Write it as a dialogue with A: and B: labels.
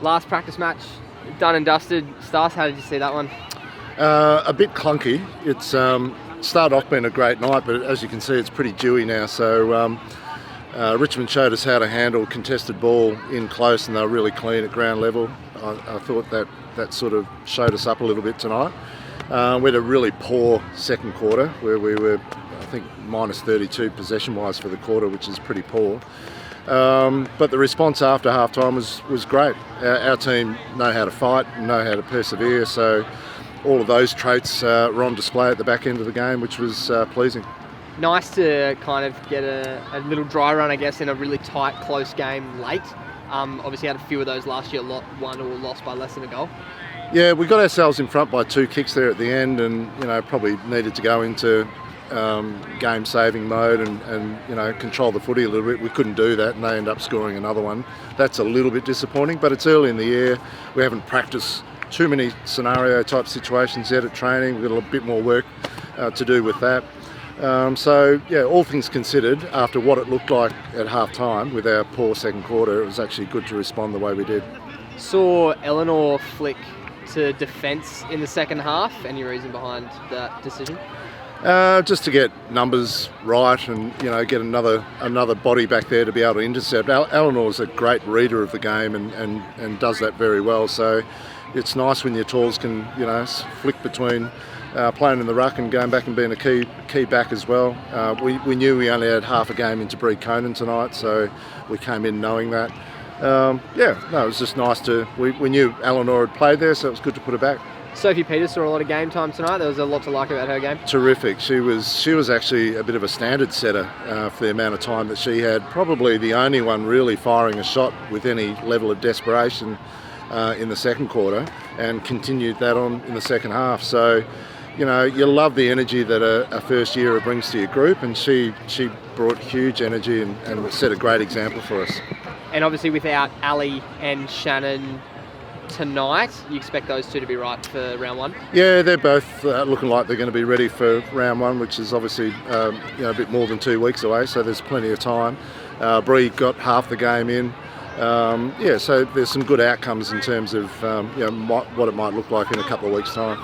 A: Last practice match, done and dusted. Stars, how did you see that one?
B: A bit clunky. It's started off being a great night, but as you can see, it's pretty dewy now. So Richmond showed us how to handle contested ball in close, and they were really clean at ground level. I thought that sort of showed us up a little bit tonight. We had a really poor second quarter where we were, I think, minus 32 possession-wise for the quarter, which is pretty poor. But the response after half-time was great. Our team know how to fight and know how to persevere, so all of those traits were on display at the back end of the game, which was pleasing.
A: Nice to kind of get a little dry run, I guess, in a really tight, close game late. Obviously had a few of those last year, won or lost by less than a goal.
B: Yeah, we got ourselves in front by 2 kicks there at the end, and probably needed to go into game-saving mode and control the footy a little bit. We couldn't do that, and they end up scoring another one. That's a little bit disappointing, but it's early in the year. We haven't practiced too many scenario-type situations yet at training. We've got a bit more work to do with that. So, all things considered, after what it looked like at half-time with our poor second quarter, it was actually good to respond the way we did.
A: Saw Eleanor flick to defence in the second half. Any reason behind that decision?
B: Just to get numbers right and get another body back there to be able to intercept. Eleanor's a great reader of the game and does that very well. So it's nice when your talls can flick between playing in the ruck and going back and being a key back as well. We knew we only had half a game into Bree Conan tonight, so we came in knowing that. It was just nice we knew Eleanor had played there, so it was good to put her back.
A: Sophie Peters saw a lot of game time tonight. There was a lot to like about her game.
B: Terrific. She was actually a bit of a standard setter for the amount of time that she had. Probably the only one really firing a shot with any level of desperation in the second quarter, and continued that on in the second half. So, you love the energy that a first yearer brings to your group, and she brought huge energy and set a great example for us.
A: And obviously without Ali and Shannon tonight, you expect those two to be right for round one? Yeah,
B: they're both looking like they're going to be ready for round one, which is obviously a bit more than 2 weeks away, so there's plenty of time. Bree got half the game in. So there's some good outcomes in terms of what it might look like in a couple of weeks' time.